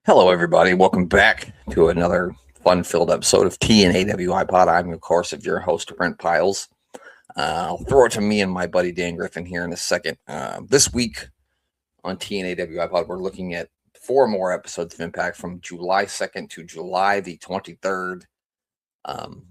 Hello, everybody. Welcome back to another fun-filled episode of TNA IPod. I'm, of course, your host, Brent Piles. I'll throw it to me and my buddy Dan Griffin here in a second. This week on TNA IPod, we're looking at 4 more episodes of Impact from July 2nd to July the 23rd.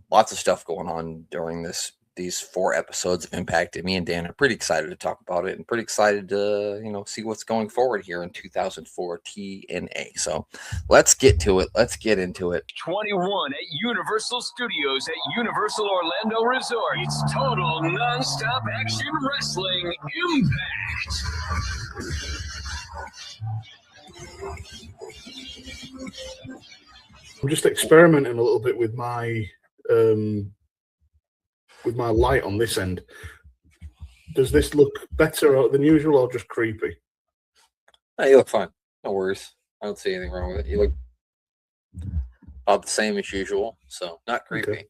Lots of stuff going on during these 4 episodes of Impact. And me and Dan are pretty excited to talk about it and pretty excited to, see what's going forward here in 2004 TNA. So let's get to it. Let's get into it. 21 at Universal Studios at Universal Orlando Resort. It's total non-stop action wrestling Impact. I'm just experimenting a little bit with my light on this end. Does this look better than usual or just creepy? Hey, you look fine. No worries. I don't see anything wrong with it. You look about the same as usual, so not creepy. Okay.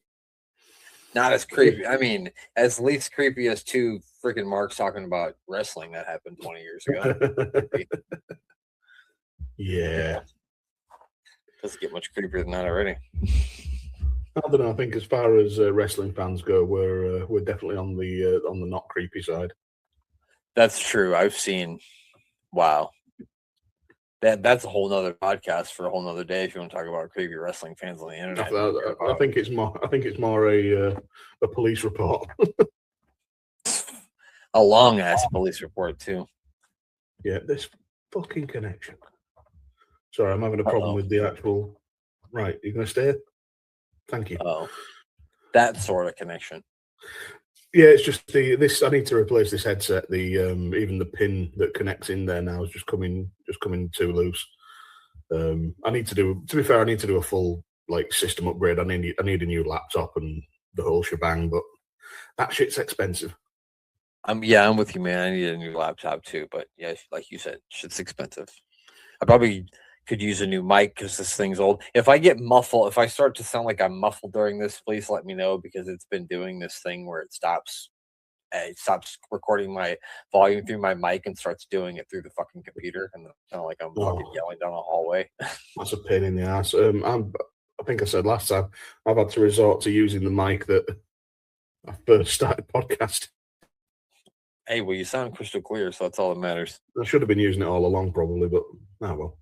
Not as creepy. I mean, as least creepy as 2 freaking marks talking about wrestling that happened 20 years ago. Yeah. Doesn't get much creepier than that already. I don't know. I think as far as wrestling fans go, we're definitely on the not creepy side. That's true. I've seen. Wow. That's a whole nother podcast for a whole nother day if you want to talk about creepy wrestling fans on the internet. I think it's more a police report. A long ass police report too. Yeah, this fucking connection. Sorry, I'm having a problem with the actual. Right, you're gonna stay? Thank you. Oh, that sort of connection. Yeah, it's just this. I need to replace this headset. The even the pin that connects in there now is just coming too loose. I need to do. To be fair, I need to do a full system upgrade. I need a new laptop and the whole shebang. But that shit's expensive. I'm with you, man. I need a new laptop too. But yeah, like you said, shit's expensive. I probably could use a new mic because this thing's old. If I get muffled, if I start to sound like I'm muffled during this, please let me know because it's been doing this thing where it stops recording my volume through my mic and starts doing it through the fucking computer, and kind of like I'm fucking yelling down a hallway. That's a pain in the ass. I think I said last time I've had to resort to using the mic that I first started podcasting. Hey, well, you sound crystal clear, so that's all that matters. I should have been using it all along, probably, but well.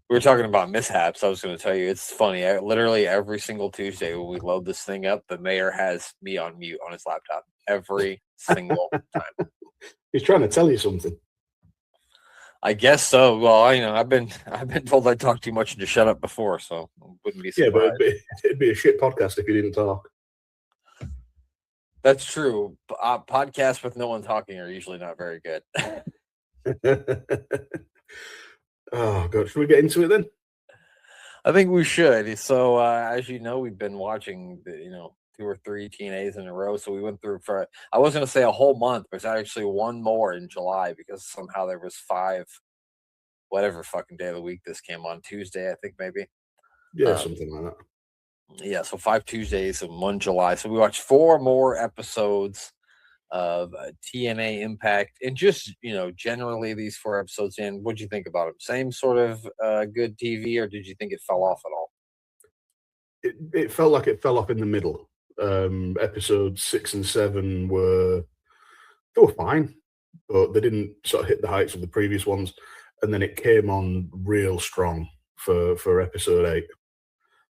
We were talking about mishaps. I was going to tell you, it's funny. Literally every single Tuesday when we load this thing up, the mayor has me on mute on his laptop every single time. He's trying to tell you something. I guess so. Well, I've been told I talk too much and to shut up before, so I wouldn't be surprised. Yeah, but it'd be a shit podcast if you didn't talk. That's true. Podcasts with no one talking are usually not very good. Oh, God. Should we get into it then? I think we should. So, as you know, we've been watching, 2 or 3 TNAs in a row. So we went through I was going to say a whole month, but it's actually 1 more in July because somehow there was 5, whatever fucking day of the week this came on, Tuesday, I think maybe. Yeah, something like that. Yeah, so 5 Tuesdays and 1 July. So we watched 4 more episodes of TNA Impact, and just generally these 4 episodes in, what'd you think about them? Same sort of good TV, or did you think it fell off at all? It felt like it fell off in the middle. Episodes 6 and 7 were fine, but they didn't sort of hit the heights of the previous ones, and then it came on real strong for episode 8.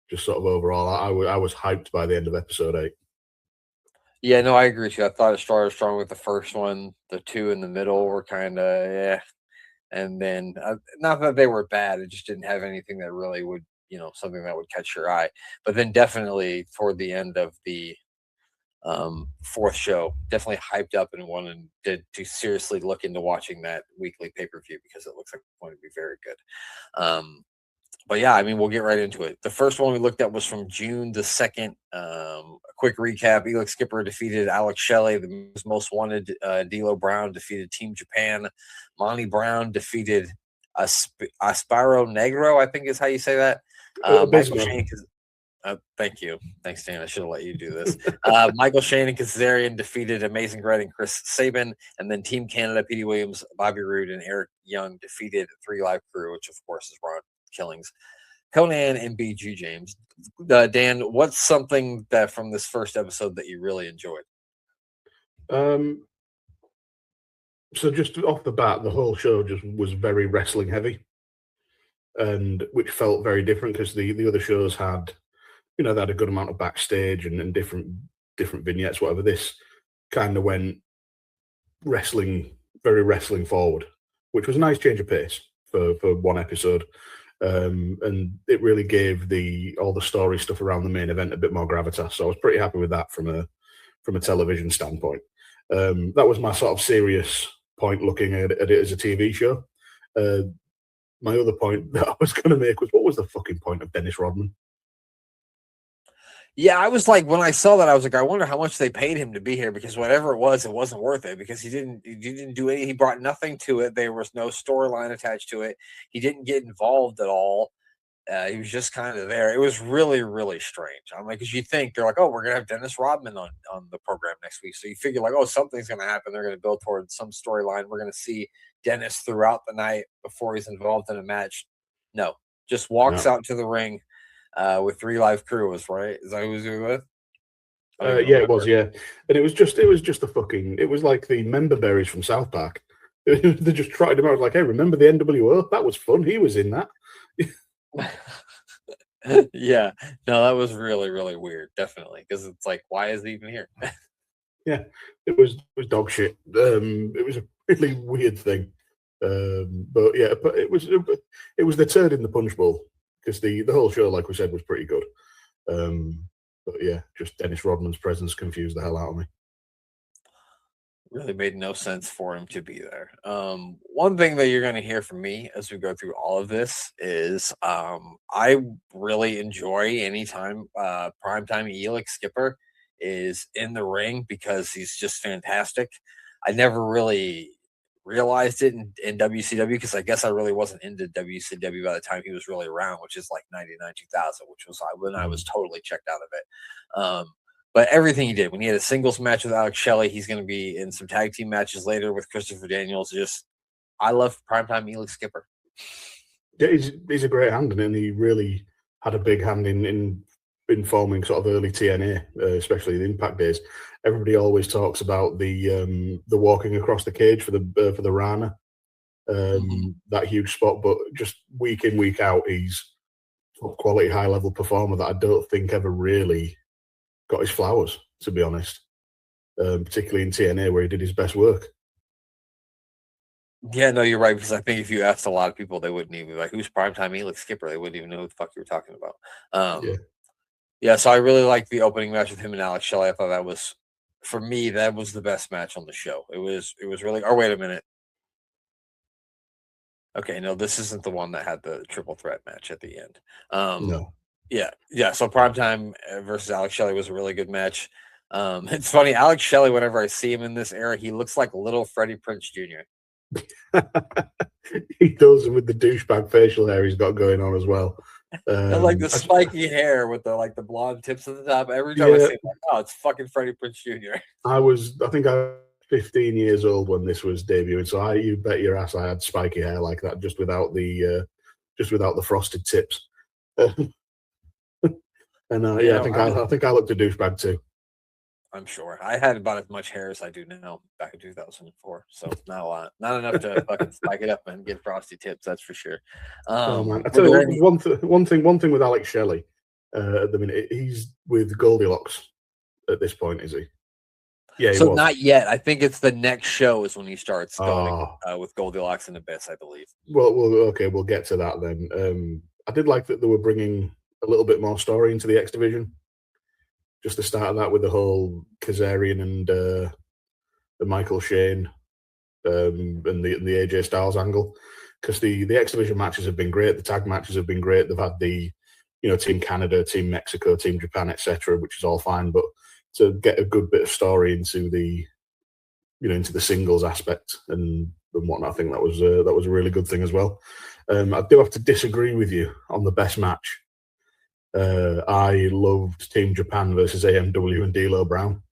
Just sort of overall, I was hyped by the end of episode 8. Yeah, no, I agree with you. I thought it started strong with the first one. The 2 in the middle were kind of and then not that they were bad. It just didn't have anything that really would, something that would catch your eye. But then definitely toward the end of the 4th show, definitely hyped up and wanted to seriously look into watching that weekly pay-per-view because it looks like it's going to be very good. But yeah, we'll get right into it. The first one we looked at was from June the 2nd. A quick recap: Elix Skipper defeated Alex Shelley. The most wanted D'Lo Brown defeated Team Japan. Monty Brown defeated Asparo Negro, I think is how you say that. Michael Shane. Thank you. Thanks, Dan. I should have let you do this. Michael Shane and Kazarian defeated Amazing Red and Chris Sabin. And then Team Canada, Petey Williams, Bobby Roode, and Eric Young defeated 3 Live Crew, which, of course, is Ron killings. Conan and BG James. Dan, what's something that from this first episode that you really enjoyed? So just off the bat, the whole show just was very wrestling heavy, and which felt very different because the other shows had, they had a good amount of backstage and different vignettes, whatever. This kind of went very wrestling forward, which was a nice change of pace for one episode. And it really gave all the story stuff around the main event a bit more gravitas. So I was pretty happy with that from a television standpoint. That was my sort of serious point looking at it as a TV show. My other point that I was going to make was, what was the fucking point of Dennis Rodman? Yeah, I was like, when I saw that, I was like, I wonder how much they paid him to be here, because whatever it wasn't worth it, because he didn't do any, he brought nothing to it. There was no storyline attached to it. He didn't get involved at all. He was just kind of there. It was really, really strange. I'm like, because you think they're like, oh, we're gonna have Dennis Rodman on the program next week, so you figure like, oh, something's gonna happen. They're gonna build towards some storyline. We're gonna see Dennis throughout the night before he's involved in a match. No, just walks out to the ring with 3 Live Crew. Was right? Is that who was with? Yeah, it was. Yeah, and it was just a fucking. It was like the member berries from South Park. They just trotted him out like, hey, remember the NWO? That was fun. He was in that. Yeah, no, that was really, really weird. Definitely, because it's like, why is he even here? Yeah, it was dog shit. It was a really weird thing. But yeah, but it was the turd in the punch bowl, because the whole show, like we said, was pretty good. But yeah, just Dennis Rodman's presence confused the hell out of me. Really made no sense for him to be there. One thing that you're going to hear from me as we go through all of this is I really enjoy anytime primetime Elix Skipper is in the ring, because he's just fantastic. I never really realized it in WCW, because I guess I really wasn't into WCW by the time he was really around, which is like 99, 2000, which was when I was totally checked out of it. But everything he did, when he had a singles match with Alex Shelley, he's going to be in some tag team matches later with Christopher Daniels. I love primetime Elix Skipper. Yeah, he's a great hand, and he really had a big hand in forming sort of early TNA, especially the Impact days. Everybody always talks about the walking across the cage for the Rana, that huge spot. But just week in, week out, he's top quality, high level performer that I don't think ever really got his flowers, to be honest. Particularly in TNA, where he did his best work. Yeah, no, you're right, because I think if you asked a lot of people, they wouldn't even be like, who's primetime Elix Skipper? They wouldn't even know who the fuck you were talking about. Yeah, so I really liked the opening match with him and Alex Shelley. I thought that was, for me, that was the best match on the show. It was really. Oh, wait a minute. Okay, no, this isn't the one that had the triple threat match at the end. No. Yeah. So primetime versus Alex Shelley was a really good match. It's funny, Alex Shelley, whenever I see him in this era, he looks like little Freddie Prinze Jr. He does, with the douchebag facial hair he's got going on as well. And like the spiky hair with the blonde tips at the top. Every time I see him, like, oh, it's fucking Freddie Prinze Jr. I think I was 15 years old when this was debuting, so you bet your ass I had spiky hair like that, just without the frosted tips. And I think I looked a douchebag too. I'm sure I had about as much hair as I do now back in 2004, so not a lot, not enough to fucking spike it up and get frosty tips. That's for sure. Man, I tell you one thing with Alex Shelley at the minute, he's with Goldilocks at this point, is he? Yeah. So not yet. I think it's the next show is when he starts going with Goldilocks and Abyss, I believe. Well, okay, we'll get to that then. I did like that they were bringing a little bit more story into the X Division. Just the start of that with the whole Kazarian and the Michael Shane and the AJ Styles angle, because the X Division matches have been great, the tag matches have been great. They've had the Team Canada, Team Mexico, Team Japan, etc., which is all fine. But to get a good bit of story into the singles aspect and whatnot, I think that was a really good thing as well. I do have to disagree with you on the best match. I loved Team Japan versus AMW and D'Lo Brown.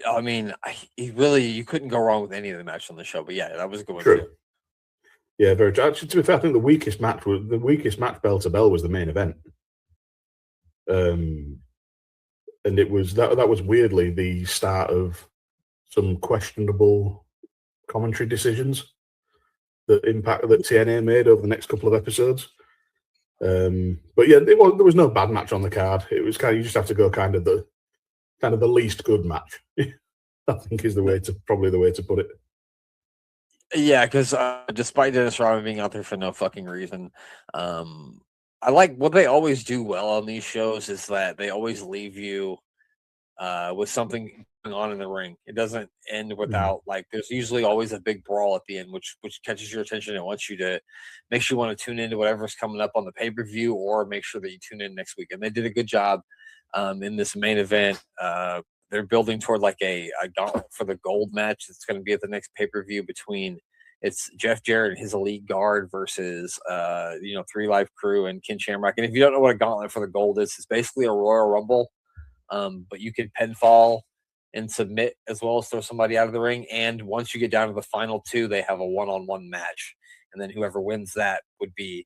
I mean, you couldn't go wrong with any of the matches on the show. But yeah, that was a good one True. too. Yeah, very true. Actually, to be fair, I think the weakest match bell to bell was the main event. And it was that was weirdly the start of some questionable commentary decisions that TNA made over the next couple of episodes. But yeah, there was no bad match on the card. It was kind of, you just have to go kind of the least good match. I think is probably the way to put it. Yeah, because despite Dennis Rodman being out there for no fucking reason, I like what they always do well on these shows is that they always leave you with something going on in the ring. It doesn't end without like there's usually always a big brawl at the end, which catches your attention and wants you to makes you want to tune into whatever's coming up on the pay-per-view or make sure that you tune in next week. And they did a good job in this main event. They're building toward like a gauntlet for the gold match that's going to be at the next pay-per-view between it's Jeff Jarrett and his elite guard versus 3 Live Crew and Ken Shamrock. And if you don't know what a gauntlet for the gold is, it's basically a Royal Rumble. But you can pinfall and submit as well as throw somebody out of the ring. And once you get down to the final two, they have a one-on-one match. And then whoever wins that would be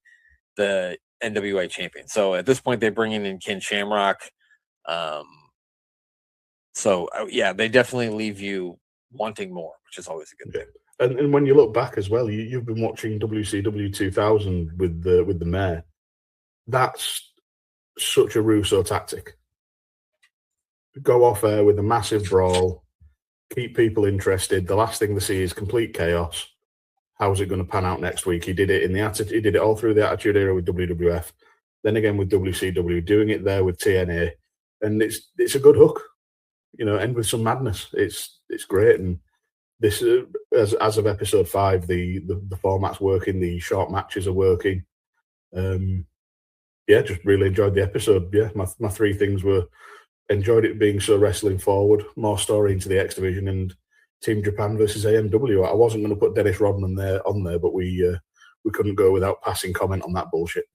the NWA champion. So at this point, they bring in Ken Shamrock. They definitely leave you wanting more, which is always a good thing. And when you look back as well, you've been watching WCW 2000 with the mayor. That's such a Russo tactic. Go off there with a massive brawl, keep people interested. The last thing they see is complete chaos. How's it going to pan out next week? He did it he did it all through the Attitude Era with WWF, then again with WCW, doing it there with TNA, and it's a good hook. End with some madness. It's great, and this as of episode 5, the format's working, the short matches are working. Just really enjoyed the episode. Yeah, my 3 things were. Enjoyed it being so wrestling forward, more story into the X Division, and Team Japan versus AMW. I wasn't going to put Dennis Rodman on there, but we couldn't go without passing comment on that bullshit.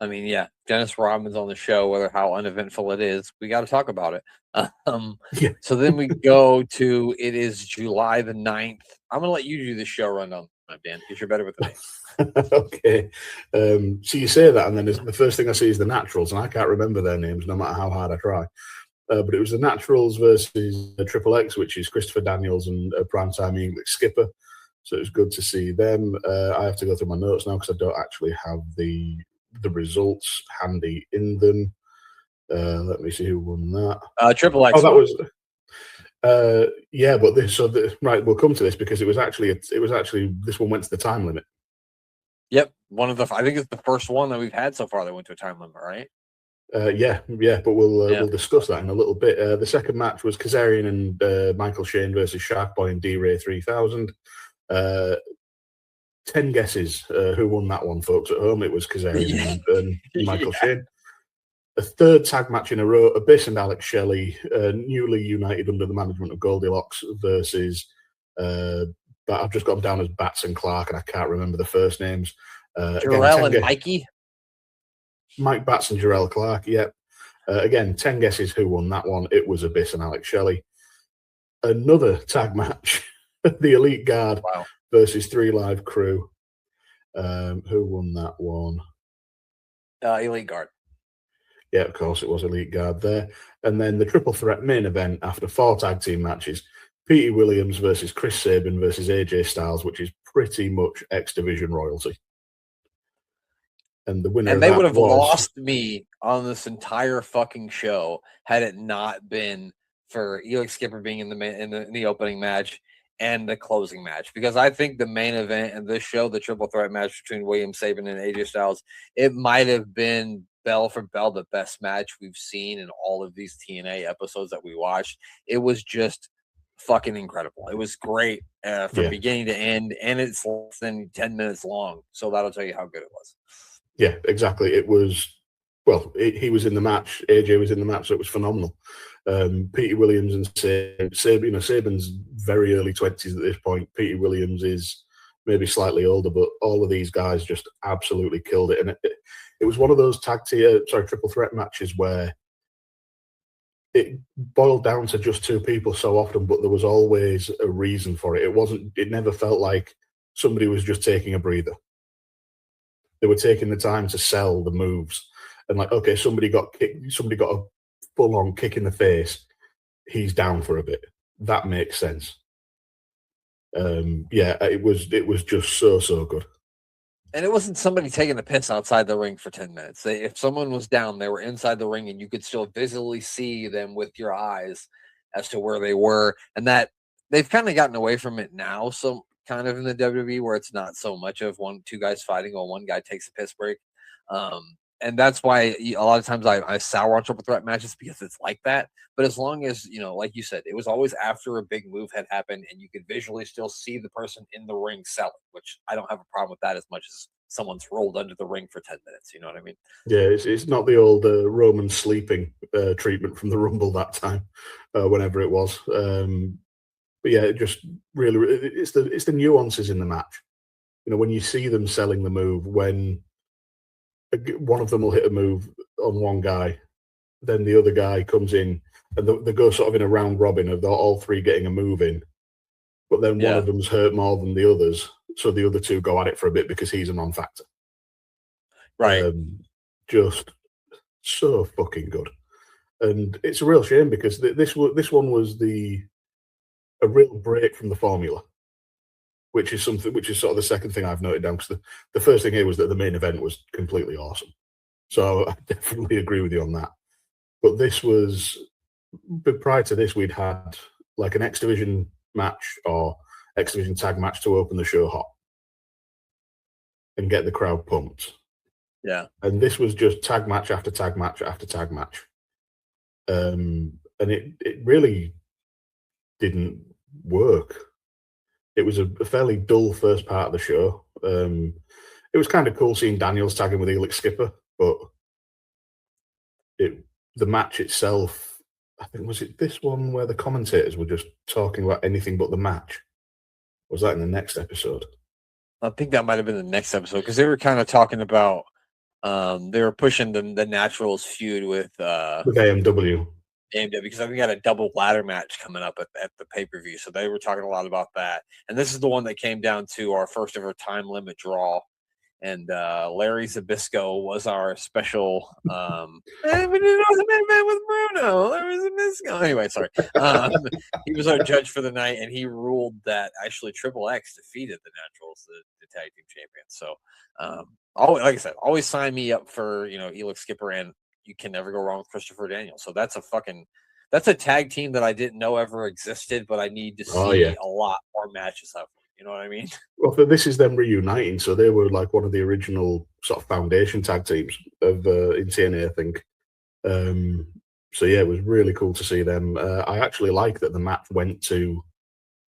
I mean, yeah, Dennis Rodman's on the show, whether how uneventful it is, we got to talk about it. So then we go to, it is July the 9th. I'm going to let you do the show rundown, Dan, because you're better with the names. Okay. So you say that, and then the first thing I see is the Naturals, and I can't remember their names no matter how hard I try. But it was the Naturals versus Triple X, which is Christopher Daniels and Primetime English Skipper. So it was good to see them. I have to go through my notes now because I don't actually have the results handy in them. Let me see who won that. Triple X. Oh, that was. But right, we'll come to this because it was actually this one went to the time limit. Yep, I think it's the first one that we've had so far that went to a time limit, right? But we'll discuss that in a little bit. The second match was Kazarian and Michael Shane versus Sharkboy and D-Ray 3000. 10 guesses who won that one, folks at home. It was Kazarian and Michael Shane. A third tag match in a row, Abyss and Alex Shelley, newly united under the management of Goldilocks versus, I've just got them down as Bats and Clark, and I can't remember the first names. Jarrell and Mikey? Mike Bats and Jarrell Clark, yep. Again, 10 guesses who won that one. It was Abyss and Alex Shelley. Another tag match, the Elite Guard versus 3 Live Crew. Who won that one? Elite Guard. Yeah, of course, it was Elite Guard there. And then the triple threat main event after 4 tag team matches, Petey Williams versus Chris Sabin versus AJ Styles, which is pretty much X Division royalty. And the winner they would have lost me on this entire fucking show had it not been for Elix Skipper being in the opening match and the closing match, because I think the main event in this show, the triple threat match between William Sabin and AJ Styles, it might have been bell for bell the best match we've seen in all of these TNA episodes that we watched. It was just fucking incredible. It was great from beginning to end, and it's less than 10 minutes long, so that'll tell you how good it was. Yeah, exactly. It was, he was in the match, AJ was in the match, so it was phenomenal. Petey Williams and Sabin, Sabin's very early 20s at this point. Petey Williams is maybe slightly older, but all of these guys just absolutely killed it. And it was one of those triple threat matches where it boiled down to just 2 people so often, but there was always a reason for it. It never felt like somebody was just taking a breather. They were taking the time to sell the moves, and like, okay, somebody got kicked, somebody got a full-on kick in the face. He's down for a bit. That makes sense. Yeah, it was just so good. And it wasn't somebody taking a piss outside the ring for 10 minutes. If someone was down, they were inside the ring and you could still visually see them with your eyes as to where they were. And that they've kind of gotten away from it now. So kind of in the WWE where it's not so much of two guys fighting or one guy takes a piss break. And that's why a lot of times I sour on triple threat matches because it's like that. But as long as, like you said, it was always after a big move had happened and you could visually still see the person in the ring selling, which I don't have a problem with that as much as someone's rolled under the ring for 10 minutes. You know what I mean? Yeah, it's not the old Roman sleeping treatment from the Rumble that time, whenever it was. But yeah, it just really, it's the nuances in the match. When you see them selling the move, when one of them will hit a move on one guy, then the other guy comes in, and they go sort of in a round robin of all three getting a move in. But then one of them's hurt more than the others, so the other two go at it for a bit because he's a non-factor. Right. Just so fucking good. And it's a real shame because this one was a real break from the formula, which is sort of the second thing I've noted down, because the first thing here was that the main event was completely awesome. So I definitely agree with you on that. But prior to this, we'd had like an X Division match or X Division tag match to open the show hot and get the crowd pumped. Yeah. And this was just tag match after tag match after tag match. And it really didn't work. It was a fairly dull first part of the show. It was kind of cool seeing Daniels tagging with Elix Skipper, but the match itself, I think, was it this one where the commentators were just talking about anything but the match? Was that in the next episode? I think that might have been the next episode because they were kind of talking about they were pushing the Naturals feud with AMW. Because I think they had a double ladder match coming up at the pay-per-view. So they were talking a lot about that. And this is the one that came down to our first ever time limit draw. And Larry Zbyszko was our special with Bruno. Larry Zbyszko. Anyway, sorry. He was our judge for the night, and he ruled that actually Triple X defeated the Naturals, the tag team champions. So like I said, always sign me up for Elix Skipper, and you can never go wrong with Christopher Daniels. So that's a tag team that I didn't know ever existed, but I need to see a lot more matches of. You know what I mean? Well, this is them reuniting, so they were like one of the original sort of foundation tag teams of in TNA, I think. So yeah, it was really cool to see them. I actually like that the match went to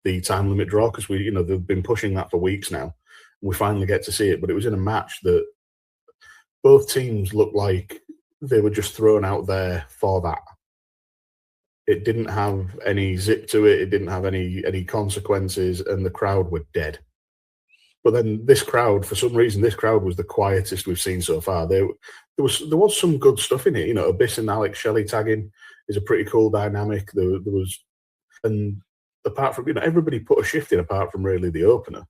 the time limit draw because they've been pushing that for weeks now. We finally get to see it, but it was in a match that both teams looked like they were just thrown out there for that. It didn't have any zip to it. It didn't have any consequences, and the crowd were dead. But then this crowd, for some reason, was the quietest we've seen so far. There was some good stuff in it. Abyss and Alex Shelley tagging is a pretty cool dynamic. There was, and apart from everybody put a shift in apart from really the opener,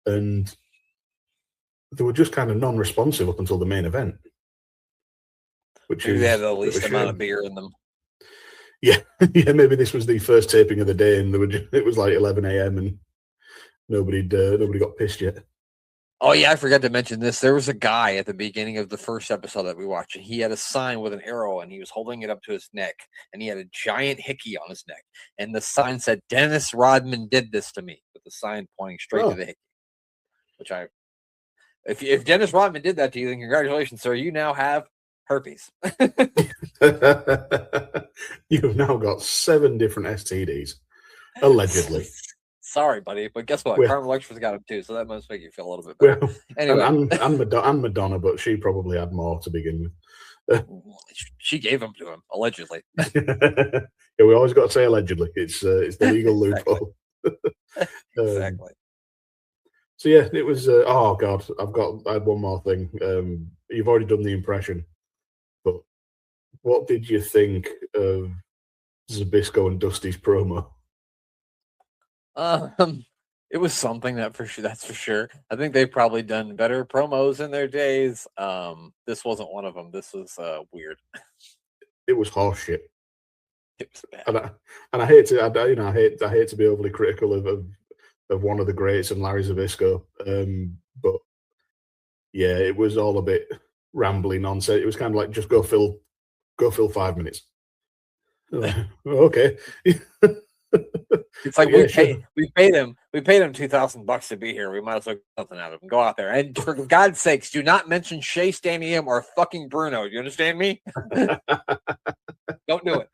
and they were just kind of non-responsive up until the main event. Maybe they had the least amount of beer in them. Yeah, maybe this was the first taping of the day, and it was like 11 a.m. and nobody got pissed yet. Oh yeah, I forgot to mention this. There was a guy at the beginning of the first episode that we watched, and he had a sign with an arrow, and he was holding it up to his neck, and he had a giant hickey on his neck, and the sign said, "Dennis Rodman did this to me," with the sign pointing straight to the hickey. Which if Dennis Rodman did that to you, then congratulations, sir. You now have herpes. You've now got 7 different STDs, allegedly. Sorry, buddy, but guess what? Carmen Electra's got them too, so that must make you feel a little bit better. Well, anyway, and Madonna, but she probably had more to begin with. She gave them to him, allegedly. Yeah, we always got to say allegedly. It's the legal loophole. Exactly. So yeah, it was. Oh God, I had one more thing. You've already done the impression, but what did you think of Zbyszko and Dusty's promo? It was something that for sure. That's for sure. I think they've probably done better promos in their days. This wasn't one of them. This was weird. It was horseshit. It was bad. And I hate to, I hate to be overly critical of one of the greats and Larry Zbyszko, but yeah, it was all a bit rambling nonsense. It was kind of like just go fill 5 minutes. Okay. It's like Yeah, we paid him $2,000 to be here. We might as well get something out of him. Go out there and for God's sakes, do not mention Shea, Stanny M, or fucking Bruno. Do you understand me? Don't do it.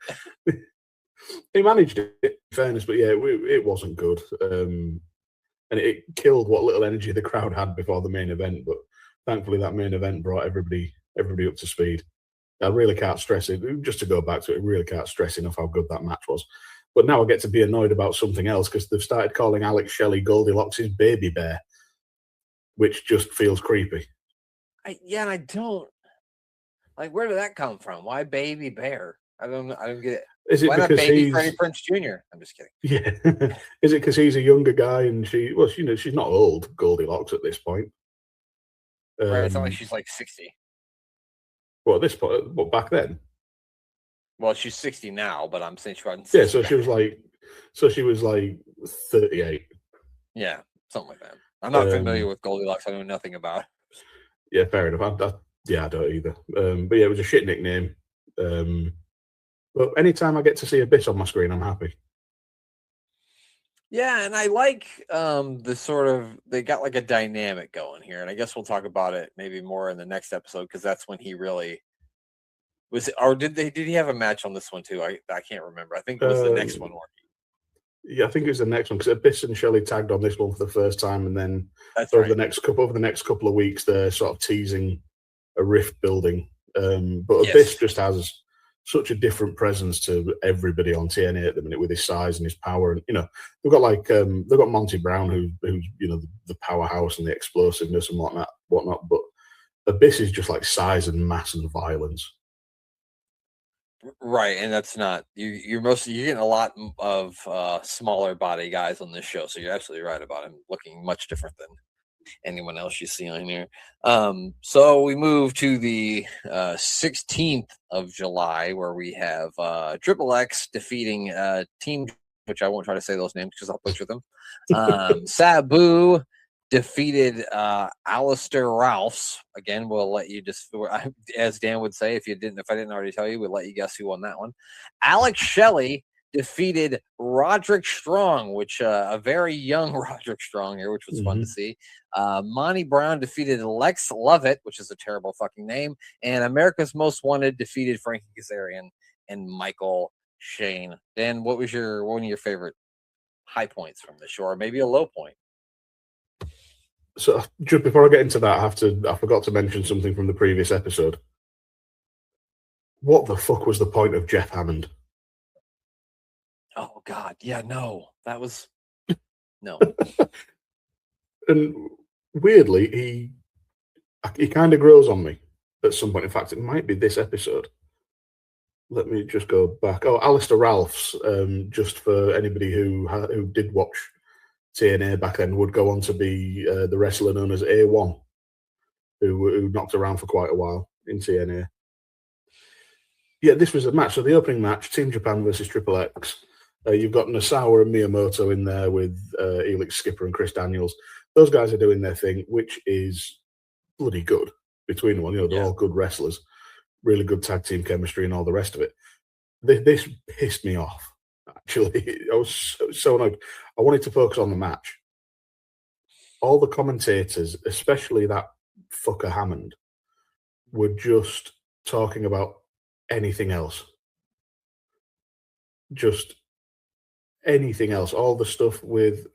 He managed it, in fairness, but yeah, it wasn't good. And it killed what little energy the crowd had before the main event. But thankfully, that main event brought everybody up to speed. I really can't stress it. Just to go back to it, I really can't stress enough how good that match was. But now I get to be annoyed about something else because they've started calling Alex Shelley Goldilocks' baby bear, which just feels creepy. And I don't like. Where did that come from? Why baby bear? I don't get it. Is it Why because not baby he's Freddie Prinze Jr.? I'm just kidding. Yeah. Is it because he's a younger guy and she's not old, Goldilocks, at this point. Right, it's not like she's like 60. Well, at this point, what, back then? Well, she's 60 now, but I'm saying she wasn't 60. Yeah, so she was like 38. Yeah, something like that. I'm not familiar with Goldilocks. I know nothing about it. Yeah, fair enough. I don't either. But yeah, it was a shit nickname. But anytime I get to see Abyss on my screen, I'm happy. Yeah, and I like the sort of they got like a dynamic going here, and I guess we'll talk about it maybe more in the next episode because that's when he really was. Or did he have a match on this one too? I can't remember. I think it was the next one. Yeah, I think it was the next one because Abyss and Shelley tagged on this one for the first time, and then over the next couple of weeks, they're sort of teasing a rift building. But Abyss just has such a different presence to everybody on TNA at the minute with his size and his power, and they've got Monty Brown who's the powerhouse and the explosiveness and whatnot. But Abyss is just like size and mass and violence. Right, and that's not you're getting a lot of smaller body guys on this show, so you're absolutely right about him looking much different than anyone else you see on here. So we move to the 16th of July, where we have Triple X defeating Team, which I won't try to say those names because I'll butcher them. Sabu defeated Alistair Ralphs. Again, we'll let you just, as Dan would say, if I didn't already tell you, we'll let you guess who won that one. Alex Shelley defeated Roderick Strong, which a very young Roderick Strong here, which was fun to see. Monty Brown defeated Lex Lovett, which is a terrible fucking name, and America's Most Wanted defeated Frankie Kazarian and Michael Shane. Dan, what was one of your favorite high points from the show, or maybe a low point? So just before I get into that, I forgot to mention something from the previous episode. What the fuck was the point of Jeff Hammond? Oh God, yeah, no, that was no. And weirdly, he kind of grows on me at some point. In fact, it might be this episode. Let me just go back. Oh, Alistair Ralphs, just for anybody who did watch TNA back then, would go on to be the wrestler known as A1, who knocked around for quite a while in TNA. Yeah, this was a match. So the opening match, Team Japan versus Triple X. You've got Nasawa and Miyamoto in there with Elix Skipper and Chris Daniels. Those guys are doing their thing, which is bloody good between them. They're all good wrestlers, really good tag team chemistry and all the rest of it. This pissed me off, actually. I was so annoyed. I wanted to focus on the match. All the commentators, especially that fucker Hammond, were just talking about anything else. Just anything else. All the stuff with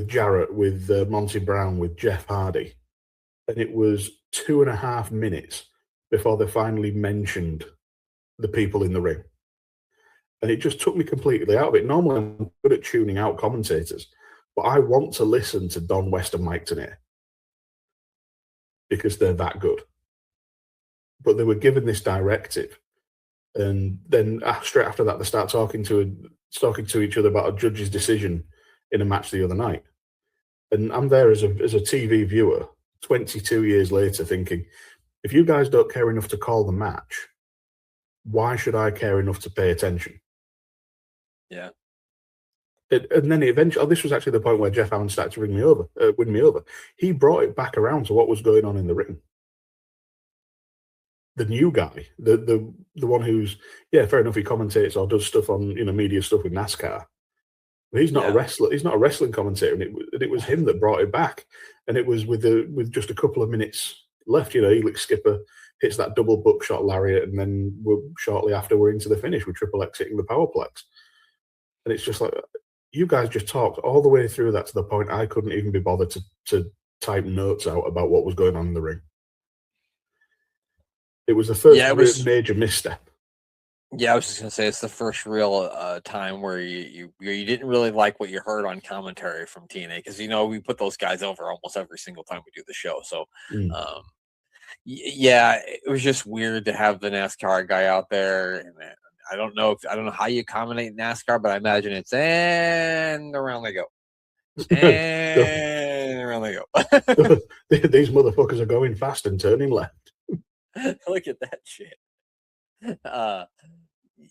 Jarrett, with Monty Brown, with Jeff Hardy. And it was 2.5 minutes before they finally mentioned the people in the ring. And it just took me completely out of it. Normally, I'm good at tuning out commentators, but I want to listen to Don West and Mike Tenay because they're that good. But they were given this directive, and then straight after that, they start talking to each other about a judge's decision in a match the other night. And I'm there as a TV viewer, 22 years later, thinking, if you guys don't care enough to call the match, why should I care enough to pay attention? Yeah. And then eventually, this was actually the point where Jeff Allen started to win me over. He brought it back around to what was going on in the ring. The new guy, the one who's, yeah, fair enough, he commentates or does stuff on, media stuff with NASCAR. But he's not a wrestler. He's not a wrestling commentator, and it was him that brought it back. And it was with just a couple of minutes left. Elix Skipper hits that double buckshot lariat, and then shortly after we're into the finish with Triple X hitting the powerplex. And it's just like, you guys just talked all the way through that to the point I couldn't even be bothered to type notes out about what was going on in the ring. It was the first major misstep. Yeah, I was just gonna say it's the first real time where you didn't really like what you heard on commentary from TNA, because we put those guys over almost every single time we do the show. So, yeah, it was just weird to have the NASCAR guy out there, and I don't know how you accommodate NASCAR, but I imagine it's and around they go, and around they go. These motherfuckers are going fast and turning left. Look at that shit.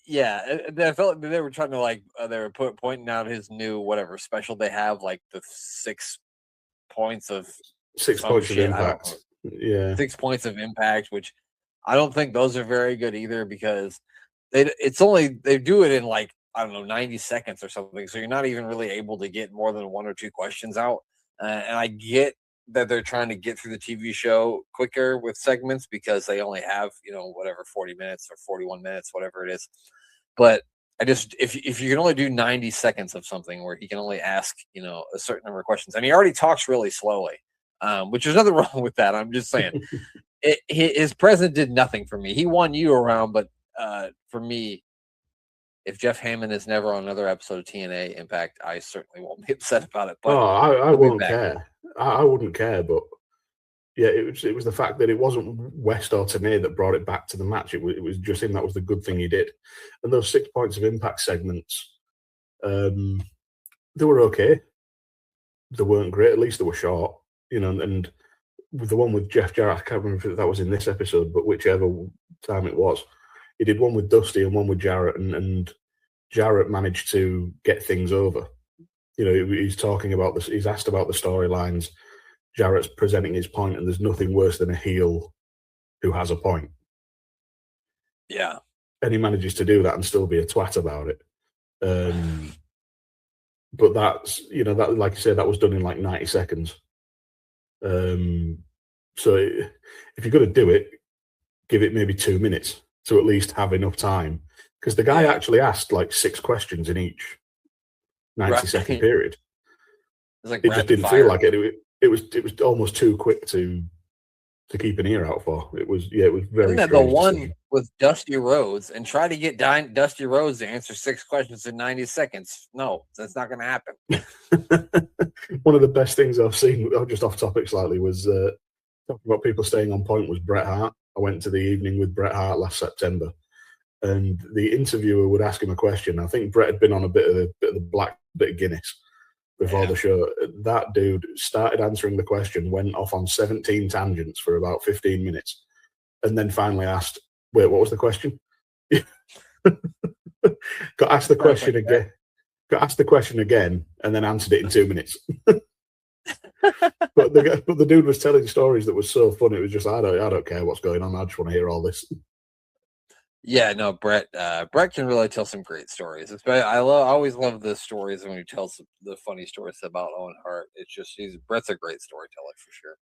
Yeah, I felt like they were trying to they were pointing out his new whatever special they have, like the 6 points of impact. Yeah, 6 points of impact, which I don't think those are very good either, because they do it in 90 seconds or something, so you're not even really able to get more than 1 or 2 questions out. And I get that they're trying to get through the TV show quicker with segments because they only have, 40 minutes or 41 minutes, whatever it is. But I just, if you can only do 90 seconds of something where he can only ask, a certain number of questions, and he already talks really slowly, which there's nothing wrong with that. I'm just saying his presence did nothing for me. He won you around, but for me, if Jeff Hammond is never on another episode of TNA Impact, I certainly won't be upset about it. But I won't care. I wouldn't care, but yeah, it was the fact that it wasn't West or Tenay that brought it back to the match. It was just him. That was the good thing he did. And those 6 points of impact segments, they were okay. They weren't great. At least they were short, And with the one with Jeff Jarrett, I can't remember if that was in this episode, but whichever time it was, he did one with Dusty and one with Jarrett, and Jarrett managed to get things over. He's talking about this. He's asked about the storylines. Jarrett's presenting his point, and there's nothing worse than a heel who has a point. Yeah. And he manages to do that and still be a twat about it. But that's, that, like you said, that was done in 90 seconds. So if you're going to do it, give it maybe 2 minutes to at least have enough time. Because the guy actually asked 6 questions in each 90-second period. It just didn't feel like it. It was almost too quick to keep an ear out for. It was very. Isn't that the one with Dusty Rhodes, and try to get Dusty Rhodes to answer 6 questions in 90 seconds? No, that's not going to happen. One of the best things I've seen, just off topic slightly, was talking about people staying on point, was Bret Hart. I went to the evening with Bret Hart last September, and the interviewer would ask him a question. I think Bret had been on a bit of the black bit of Guinness before the show. That dude started answering the question, went off on 17 tangents for about 15 minutes, and then finally asked, "Wait, what was the question?" Got asked the question again. Got asked the question again, and then answered it in 2 minutes. But the dude was telling stories that was so funny. It was just, I don't care what's going on. I just want to hear all this. Yeah, no, Brett can really tell some great stories. I always love the stories when he tells the funny stories about Owen Hart. It's just Brett's a great storyteller for sure.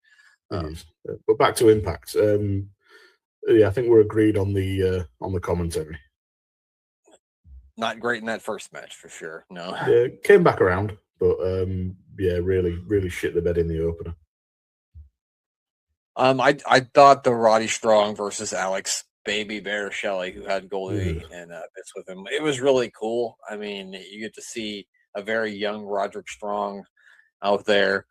But back to Impact. I think we're agreed on the commentary. Not great in that first match for sure. No. Yeah, came back around, but really shit the bed in the opener. I thought the Roddy Strong versus Alex Baby Bear Shelley, who had Goldie and bits with him, it was really cool. I mean, you get to see a very young Roderick Strong out there.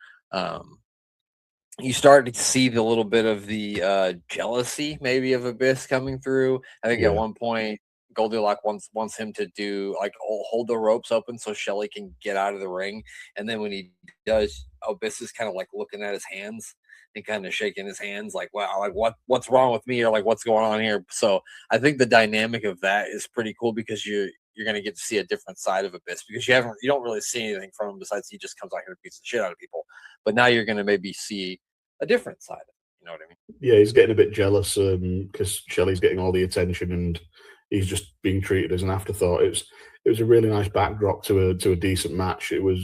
You start to see the little bit of the jealousy maybe of Abyss coming through. I think at one point Goldilocks wants him to do like hold the ropes open so Shelly can get out of the ring, and then when he does, Abyss is kind of like looking at his hands and kind of shaking his hands, like, wow, like what's wrong with me, or like what's going on here. So I think the dynamic of that is pretty cool because you're going to get to see a different side of Abyss because you don't really see anything from him besides he just comes out here and beats the shit out of people. But now you're going to maybe see a different side of it. You know what I mean? Yeah, he's getting a bit jealous because Shelley's getting all the attention and he's just being treated as an afterthought. It was a really nice backdrop to a decent match. It was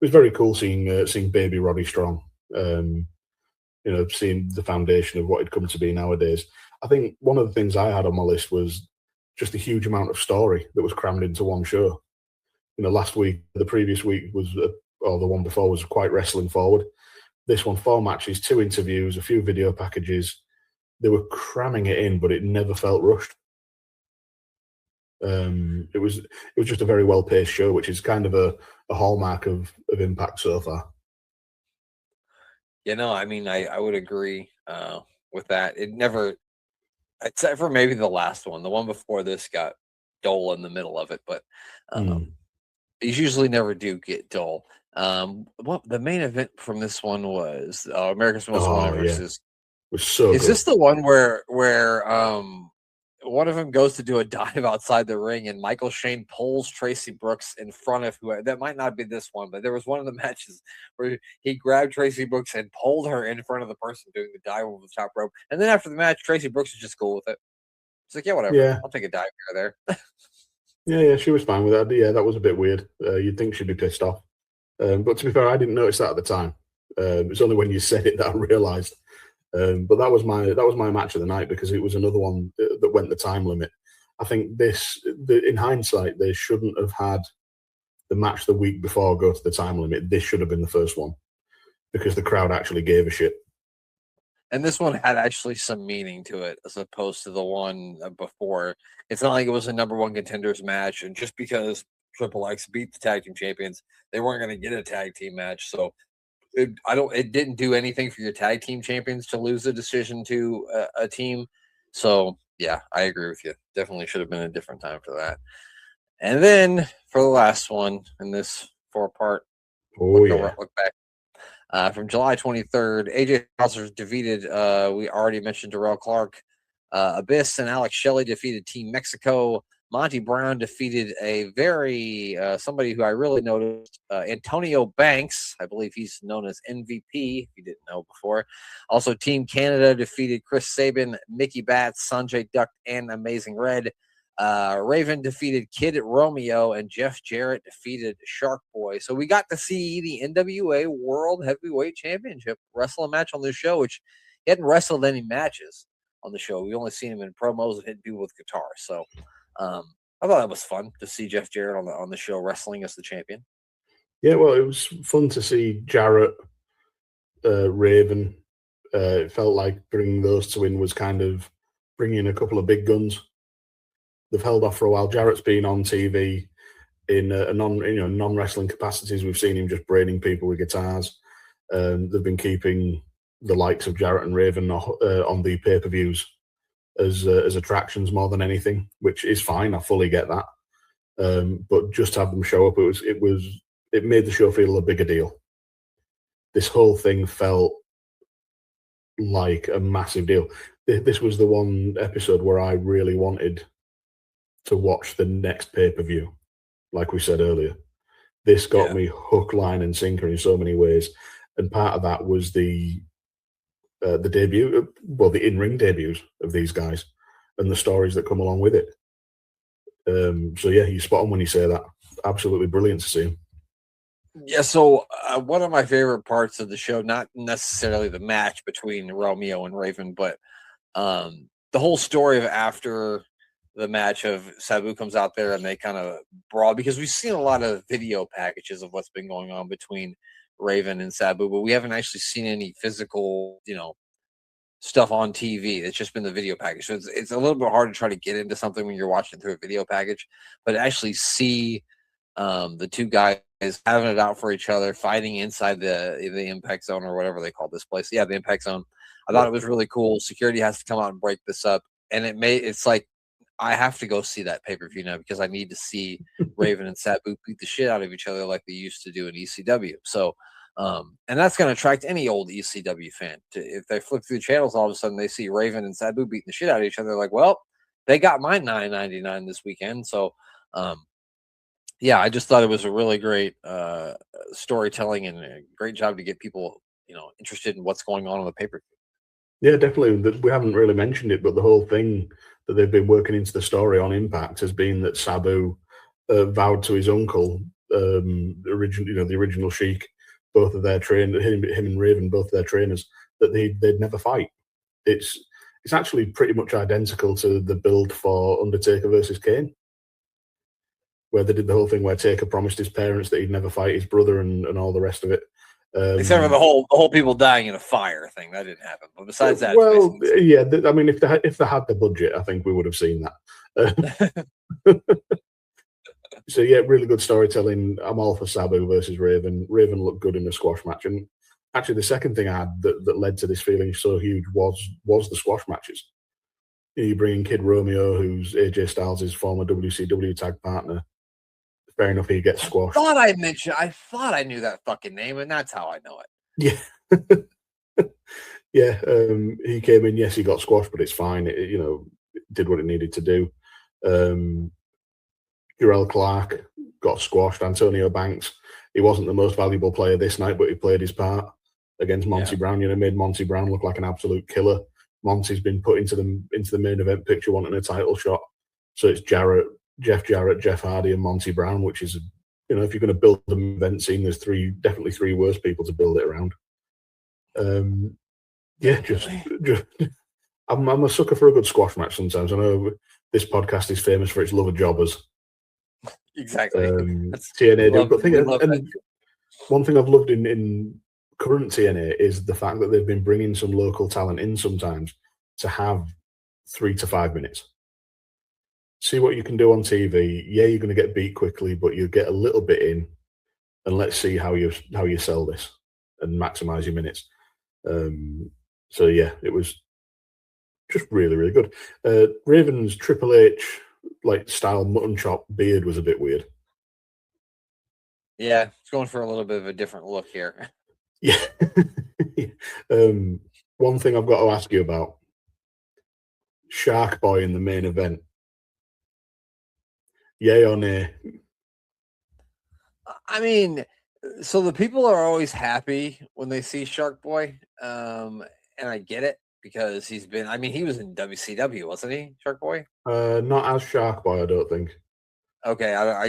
very cool seeing Baby Roddy Strong. Seeing the foundation of what had come to be nowadays. I think one of the things I had on my list was just a huge amount of story that was crammed into one show. The previous week or the one before was quite wrestling forward. This one, 4 matches, 2 interviews, a few video packages. They were cramming it in, but it never felt rushed. It was just a very well paced show, which is kind of a hallmark of Impact so far. I mean, I would agree with that. It never, except for maybe the last one, the one before this got dull in the middle of it, but these usually never do get dull. The main event from this one was America's Most Wanted versus. It was so is good. this the one where one of them goes to do a dive outside the ring and Michael Shane pulls Tracy Brooks in front of that might not be this one, but there was one of the matches where he grabbed Tracy Brooks and pulled her in front of the person doing the dive over the top rope. And then after the match, Tracy Brooks is just cool with it. It's like, yeah, whatever. Yeah. I'll take a dive here or there. Yeah, she was fine with that. Yeah, that was a bit weird. You'd think she'd be pissed off. But to be fair, I didn't notice that at the time. It's only when you said it that I realised. But that was my match of the night because it was another one that went the time limit. I think in hindsight, they shouldn't have had the match the week before go to the time limit. This should have been the first one because the crowd actually gave a shit. And this one had actually some meaning to it as opposed to the one before. It's not like it was a number 1 contenders match, and just because Triple X beat the tag team champions, they weren't going to get a tag team match. So it didn't do anything for your tag team champions to lose the decision to a team. So yeah, I agree with you. Definitely should have been a different time for that. And then for the last one in this 4-part look back, from July 23rd, AJ Styles defeated, we already mentioned Darrell Clark. Abyss and Alex Shelley defeated Team Mexico. Monty Brown defeated a somebody who I really noticed, Antonio Banks. I believe he's known as MVP, if you didn't know before. Also, Team Canada defeated Chris Sabin, Mickey Batts, Sanjay Dutt, and Amazing Red. Raven defeated Kid Romeo, and Jeff Jarrett defeated Shark Boy. So we got to see the NWA World Heavyweight Championship wrestle a match on this show, which he hadn't wrestled any matches on the show. We only seen him in promos and hitting people with guitars. So I thought that was fun to see Jeff Jarrett on the show wrestling as the champion. Yeah, well, it was fun to see Jarrett, Raven. It felt like bringing those 2 in was kind of bringing in a couple of big guns. They've held off for a while. Jarrett's been on TV in non-wrestling capacities. We've seen him just braiding people with guitars. They've been keeping the likes of Jarrett and Raven on the pay-per-views as attractions more than anything, which is fine. I fully get that. But just to have them show up, it made the show feel a bigger deal. This whole thing felt like a massive deal. This was the one episode where I really wanted to watch the next pay-per-view, like we said earlier. This got me hook, line, and sinker in so many ways, and part of that was the debut, the in-ring debuts of these guys and the stories that come along with it. So yeah, you spot on when you say that. Absolutely brilliant to see him. Yeah, so one of my favorite parts of the show, not necessarily the match between Romeo and Raven, but the whole story of after the match of Sabu comes out there and they kind of brawl, because we've seen a lot of video packages of what's been going on between Raven and Sabu, but we haven't actually seen any physical, stuff on TV. It's just been the video package. So it's a little bit hard to try to get into something when you're watching through a video package, but actually see the 2 guys having it out for each other, fighting inside the impact zone or whatever they call this place. Yeah, the impact zone. I thought it was really cool. Security has to come out and break this up. And it's like I have to go see that pay-per-view now because I need to see Raven and Sabu beat the shit out of each other like they used to do in ECW. So, and that's going to attract any old ECW fan. If they flip through channels, all of a sudden they see Raven and Sabu beating the shit out of each other. They're like, well, they got my $9.99 this weekend. So, yeah, I just thought it was a really great storytelling and a great job to get people, interested in what's going on the paper. Yeah, definitely. We haven't really mentioned it, but the whole thing that they've been working into the story on Impact has been that Sabu vowed to his uncle, the original Sheik, both of their him and Raven, both of their trainers, that they'd never fight. It's actually pretty much identical to the build for Undertaker versus Kane, where they did the whole thing where Taker promised his parents that he'd never fight his brother and all the rest of it. Except for the whole people dying in a fire thing, that didn't happen. But besides that, well, yeah, I mean, if they had the budget, I think we would have seen that. So yeah, really good storytelling. I'm all for Sabu versus Raven. Raven looked good in the squash match, and actually, the second thing I had that led to this feeling so huge was the squash matches. You bring in Kid Romeo, who's AJ Styles' former WCW tag partner. Fair enough, he gets squashed. I thought I knew that fucking name, and that's how I know Yeah. it. Yeah, he came in. Yes, he got squashed, but it's fine. It did what it needed to do. Jarrell Clark got squashed. Antonio Banks, he wasn't the most valuable player this night, but he played his part against Monty Brown. Made Monty Brown look like an absolute killer. Monty's been put into the main event picture wanting a title shot. So it's Jeff Jarrett, Jeff Hardy, and Monty Brown, which is, if you're going to build an event scene, there's definitely three worse people to build it around. Yeah, just I'm a sucker for a good squash match sometimes. I know this podcast is famous for its love of jobbers. Exactly. TNA do, but one thing I've loved in current TNA is the fact that they've been bringing some local talent in sometimes to have 3 to 5 minutes. See what you can do on TV. Yeah, you're going to get beat quickly, but you get a little bit in, and let's see how you sell this and maximize your minutes. So yeah, it was just really, really good. Raven's Triple H style mutton chop beard was a bit weird. Yeah, it's going for a little bit of a different look here. Yeah. One thing I've got to ask you about: Shark Boy in the main event. Yay or nay? I mean, so the people are always happy when they see Shark Boy, and I get it because he was in WCW, wasn't he, Shark Boy? Not as Shark Boy, I don't think. Okay, I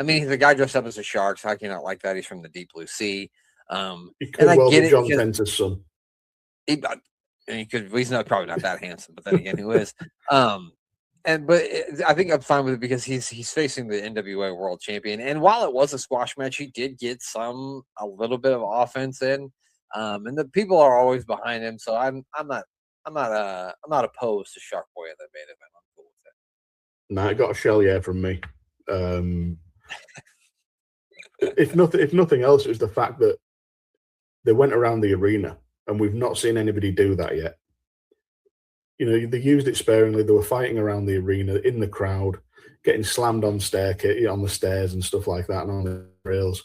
mean, he's a guy dressed up as a shark, so I cannot like that. He's from the deep blue sea. He could well be John Pence's son. He's not probably not that handsome, but then again, who is? But I think I'm fine with it because he's facing the NWA World Champion, and while it was a squash match, he did get a little bit of offense in, and the people are always behind him. So I'm not opposed to Shark Boy in the main event. I'm cool with it. No, it got a shell from me. If nothing else, it was the fact that they went around the arena, and we've not seen anybody do that yet. They used it sparingly. They were fighting around the arena, in the crowd, getting slammed on the stairs and stuff like that, and on the rails.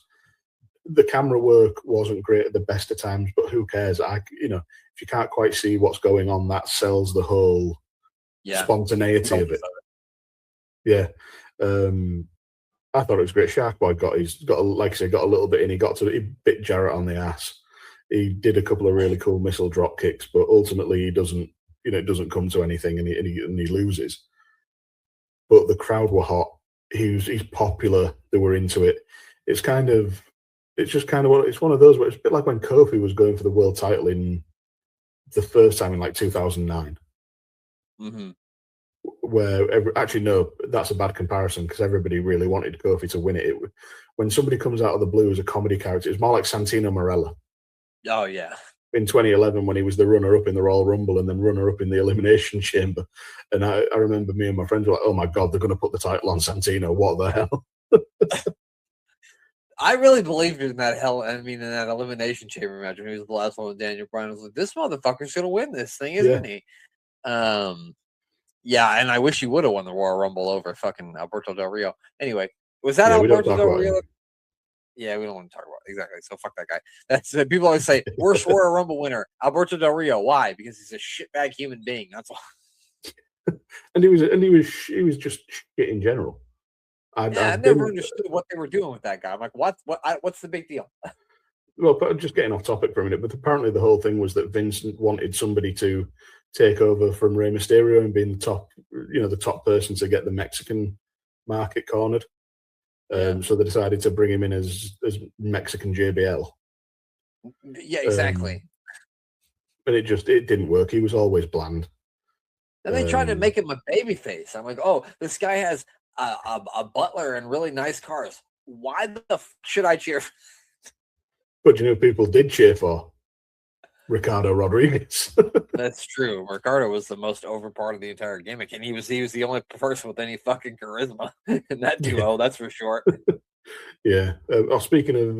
The camera work wasn't great at the best of times, but who cares? If you can't quite see what's going on, that sells the whole spontaneity of it. Yeah. I thought it was great. Shark Boy got a little bit in. He bit Jarrett on the ass. He did a couple of really cool missile drop kicks, but ultimately he doesn't. It doesn't come to anything, and he loses. But the crowd were hot. He's popular. They were into it. It's one of those where it's a bit like when Kofi was going for the world title in the first time in 2009. Mm-hmm. Where actually no, that's a bad comparison because everybody really wanted Kofi to win it. When somebody comes out of the blue as a comedy character, it's more like Santino Marella. Oh yeah. In 2011, when he was the runner-up in the Royal Rumble and then runner-up in the Elimination Chamber. And I remember me and my friends were like, oh my God, they're going to put the title on Santino. What the hell? I really believed in that in that Elimination Chamber match when he was the last one with Daniel Bryan. I was like, this motherfucker's going to win this thing, isn't he? Yeah, and I wish he would have won the Royal Rumble over fucking Alberto Del Rio. Anyway, was that Yeah, we don't Alberto talk Del about Rio? him. Yeah, we don't want to talk about it. Exactly. So fuck that guy. That's people always say worst Royal Rumble winner, Alberto Del Rio. Why? Because he's a shitbag human being. That's why. And he was just shit in general. I never understood what they were doing with that guy. I'm like, what's the big deal? Well, but just getting off topic for a minute, but apparently the whole thing was that Vince wanted somebody to take over from Rey Mysterio and being the top person to get the Mexican market cornered. So they decided to bring him in as Mexican JBL. Yeah, exactly. But it didn't work. He was always bland. And they tried to make him a babyface. I'm like, oh, this guy has a butler and really nice cars. Why the f should I cheer? But people did cheer for Ricardo Rodriguez. That's true. Ricardo was the most over part of the entire gimmick, and he was the only person with any fucking charisma in that duo. That's for sure. Yeah. Speaking of,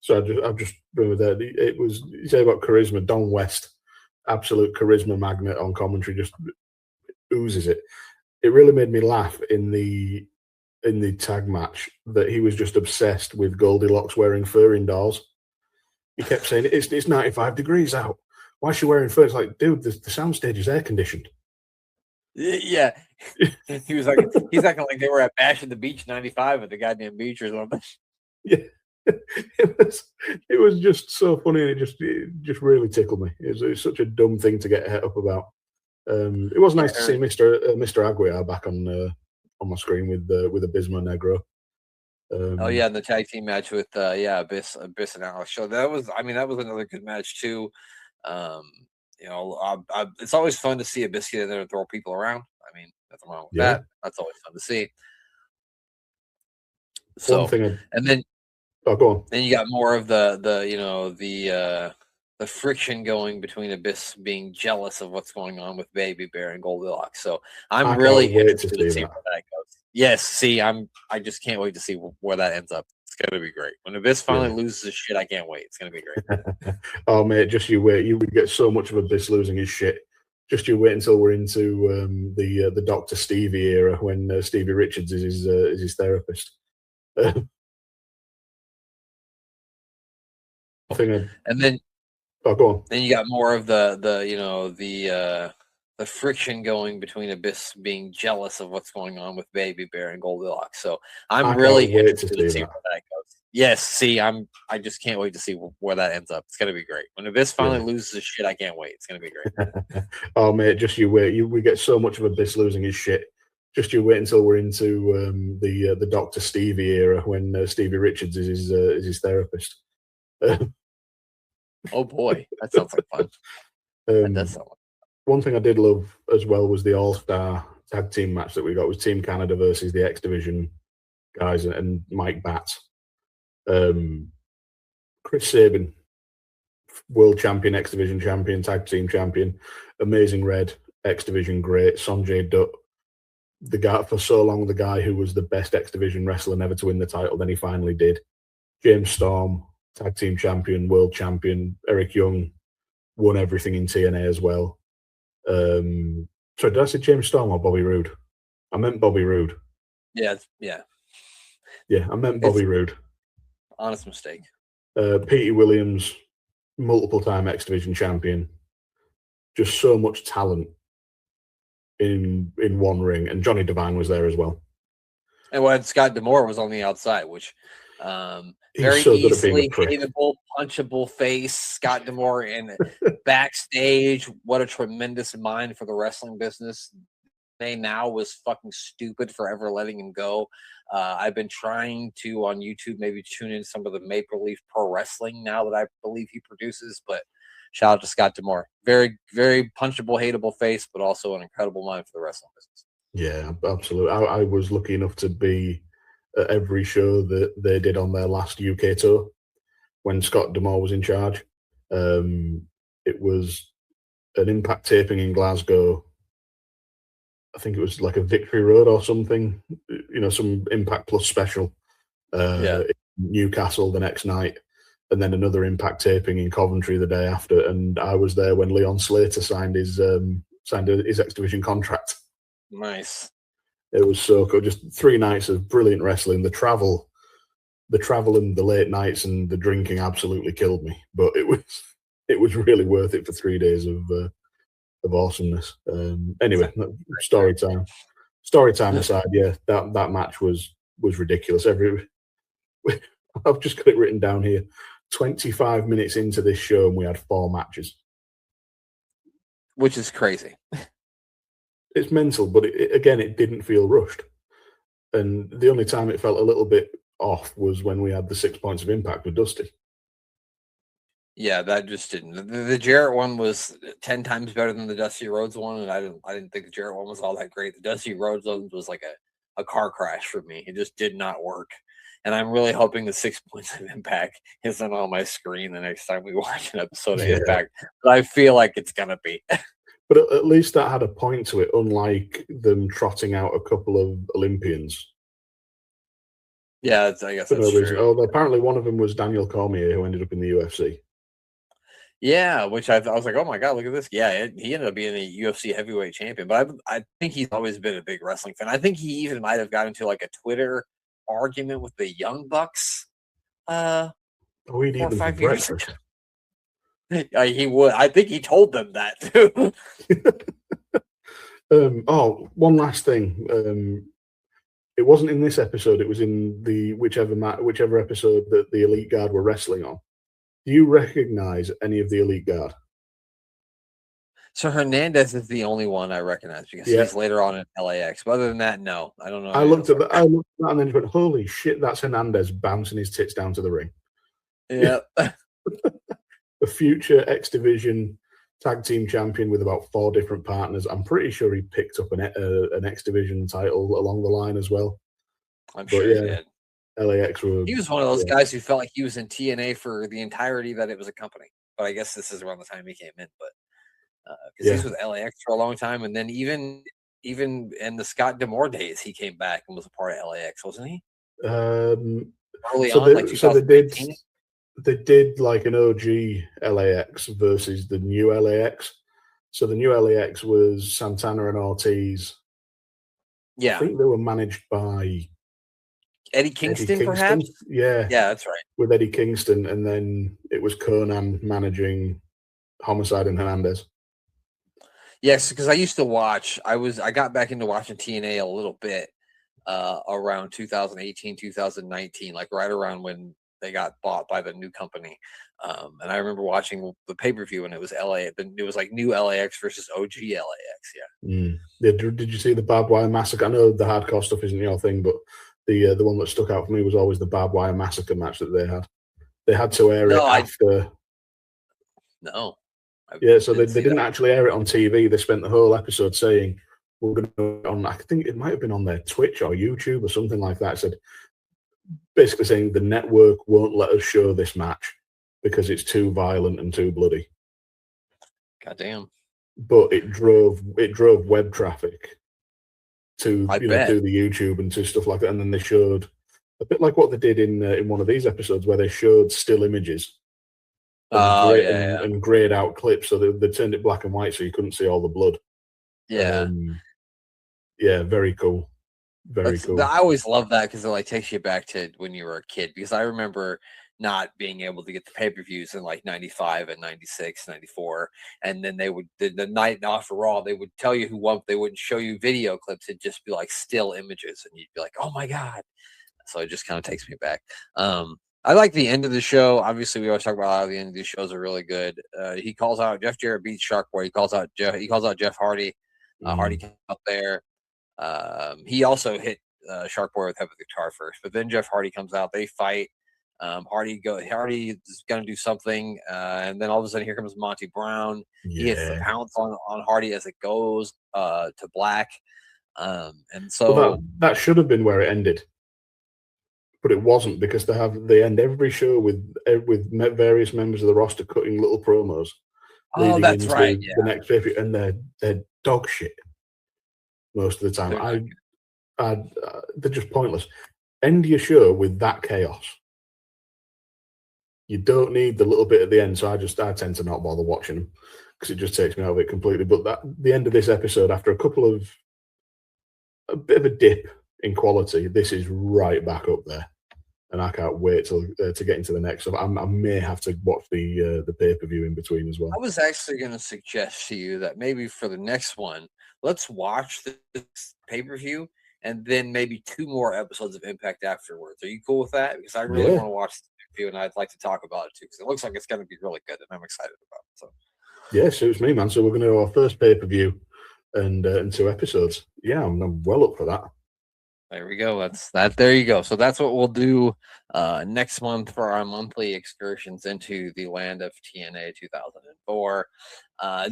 I've just remembered that it was you say about charisma. Don West, absolute charisma magnet on commentary, just oozes it. It really made me laugh in the tag match that he was just obsessed with Goldilocks wearing fur indoors. He kept saying it's 95 degrees out. Why is she wearing fur? It's like, dude, the soundstage is air conditioned. Yeah, he's acting like they were at Bash at the Beach '95 at the goddamn beach or something. Yeah, it was just so funny. And it just really tickled me. It was such a dumb thing to get het up about. It was nice to see Mr. Aguiar back on my screen with Abismo Negro. Oh yeah, in the tag team match with Abyss and Alex. So that was another good match too. It's always fun to see Abyss get in there and throw people around. I mean, nothing wrong with that. That's always fun to see. So and then go on. Then you got more of the friction going between Abyss being jealous of what's going on with Baby Bear and Goldilocks. So I'm really interested to see where that goes. Yes, see, I just can't wait to see where that ends up. It's gonna be great. When Abyss finally loses his shit, I can't wait. It's gonna be great. Oh mate, just you wait. You would get so much of Abyss losing his shit. Just you wait until we're into the Dr. Stevie era when Stevie Richards is his therapist. And then go on. Then you got more of the friction going between Abyss being jealous of what's going on with Baby Bear and Goldilocks. So I'm really interested to see where that goes. Yes, see, I just can't wait to see where that ends up. It's gonna be great. When Abyss finally loses his shit, I can't wait. It's gonna be great. Oh mate, just you wait. We get so much of Abyss losing his shit. Just you wait until we're into the Dr. Stevie era when Stevie Richards is his therapist. Oh boy, that sounds like fun. That does sound like fun. One thing I did love as well was the All-Star tag team match that we got with Team Canada versus the X Division guys and Mike Batts. Chris Sabin, world champion, X Division champion, tag team champion, Amazing Red, X Division great, Sonjay Dutt, the guy for so long, the guy who was the best X Division wrestler never to win the title, then he finally did. James Storm, tag team champion, world champion. Eric Young won everything in TNA as well. Sorry, did I say James Storm or Bobby Roode? I meant Bobby Roode. Yeah. Yeah, I meant Bobby Roode. Honest mistake. Petey Williams, multiple time X Division champion. Just so much talent in one ring, and Johnny Devine was there as well. And when Scott D'Amore was on the outside, which very so easily hateable, punchable face, Scott D'Amore in backstage. What a tremendous mind for the wrestling business. They now was fucking stupid for ever letting him go. I've been trying to on YouTube maybe tune in some of the Maple Leaf Pro Wrestling now that I believe he produces, but shout out to Scott D'Amore. Very, very punchable, hateable face, but also an incredible mind for the wrestling business. Yeah, absolutely. I was lucky enough to be at every show that they did on their last UK tour when Scott D'Amore was in charge. It was an Impact taping in Glasgow. I think it was like a Victory Road or something, some Impact Plus special. In Newcastle the next night, and then another Impact taping in Coventry the day after. And I was there when Leon Slater signed his X Division contract. Nice. It was so cool. Just 3 nights of brilliant wrestling. The travel and the late nights and the drinking absolutely killed me, but it was really worth it for 3 days of awesomeness. Anyway, story time. Story time aside, yeah, that match was ridiculous. I've just got it written down here. 25 minutes into this show, and we had 4 matches. Which is crazy. It's mental, but again, it didn't feel rushed. And the only time it felt a little bit off was when we had the 6 points of impact with Dusty. Yeah, that just didn't. The Jarrett one was 10 times better than the Dusty Rhodes one, and I didn't think the Jarrett one was all that great. The Dusty Rhodes one was like a car crash for me. It just did not work. And I'm really hoping the 6 points of impact isn't on my screen the next time we watch an episode of Impact. But I feel like it's gonna be. But at least that had a point to it, unlike them trotting out a couple of Olympians. Yeah, I guess that's true. Although apparently one of them was Daniel Cormier, who ended up in the UFC. Yeah, which I was like, oh my god, look at this. Yeah, he ended up being a UFC heavyweight champion. But I think he's always been a big wrestling fan. I think he even might have got into like a Twitter argument with the Young Bucks. He'd 4 eat or them 5 for years breakfast. ago. He would. I think he told them that too. One last thing. It wasn't in this episode. It was in the whichever episode that the Elite Guard were wrestling on. Do you recognize any of the Elite Guard? So Hernandez is the only one I recognize because he's later on in LAX. But other than that, no, I don't know. I looked at that and then went, "Holy shit, that's Hernandez bouncing his tits down to the ring." Yeah. A future X Division tag team champion with about 4 different partners. I'm pretty sure he picked up an X Division title along the line as well. I'm sure he did. LAX were. He was one of those guys who felt like he was in TNA for the entirety that it was a company. But I guess this is around the time he came in. But because he's with LAX for a long time, and then even in the Scott D'Amore days, he came back and was a part of LAX, wasn't he? Early on, like 2015. They did like an OG LAX versus the new LAX. So the new LAX was Santana and Ortiz. Yeah. I think they were managed by Eddie Kingston, perhaps? Yeah. Yeah, that's right. With Eddie Kingston, and then it was Conan managing Homicide and Hernandez. Yes, because I used to watch. I got back into watching TNA a little bit around 2018, 2019, like right around when they got bought by the new company. And I remember watching the pay-per-view, and it was LA. It was like new LAX versus OG LAX. Yeah. Did you see the barbed wire massacre? I know the hardcore stuff isn't your thing, but the one that stuck out for me was always the barbed wire massacre match that they had. They had to air it after. So they didn't actually air it on TV. They spent the whole episode saying, we're going to on, I think it might have been on their Twitch or YouTube or something like that. It said, basically saying the network won't let us show this match because it's too violent and too bloody. Goddamn. But it drove web traffic to to the YouTube and to stuff like that. And then they showed a bit like what they did in one of these episodes where they showed still images. And grayed out clips, so they turned it black and white so you couldn't see all the blood. Yeah. Very cool. Very cool. I always love that because it like takes you back to when you were a kid, because I remember not being able to get the pay-per-views in like 95 and 96, 94. And then they would, the night after Raw, they would tell you who won, but they wouldn't show you video clips. It'd just be like still images. And you'd be like, oh my God. So it just kind of takes me back. I like the end of the show. Obviously, we always talk about how the end of these shows are really good. He calls out Jeff Jarrett beats Shark Boy. He calls out Jeff Hardy. Hardy came up there. He also hit Shark Boy with heavy guitar first, but then Jeff Hardy comes out. They fight. Hardy is gonna do something, and then all of a sudden here comes Monty Brown. He hits the pounce on Hardy as it goes to black. And so that should have been where it ended. But it wasn't, because they end every show with various members of the roster cutting little promos. Oh, that's right. Yeah. The next pay-per-view, and they're dog shit most of the time. They're just pointless. End your show with that chaos. You don't need the little bit at the end. So I tend to not bother watching them because it just takes me out of it completely. But the end of this episode, after a couple of a bit of a dip in quality, this is right back up there. And I can't wait to get into the next. So I may have to watch the pay-per-view in between as well. I was actually going to suggest to you that maybe for the next one, let's watch this pay-per-view and then maybe 2 more episodes of Impact afterwards. Are you cool with that? Because I really want to watch the pay-per-view, and I'd like to talk about it too, because it looks like it's going to be really good, and I'm excited about it. So, yeah, suits me, man. So we're going to do our first pay-per-view and 2 episodes. Yeah, I'm well up for that. There we go. That's that. There you go. So that's what we'll do next month for our monthly excursions into the land of TNA 2004.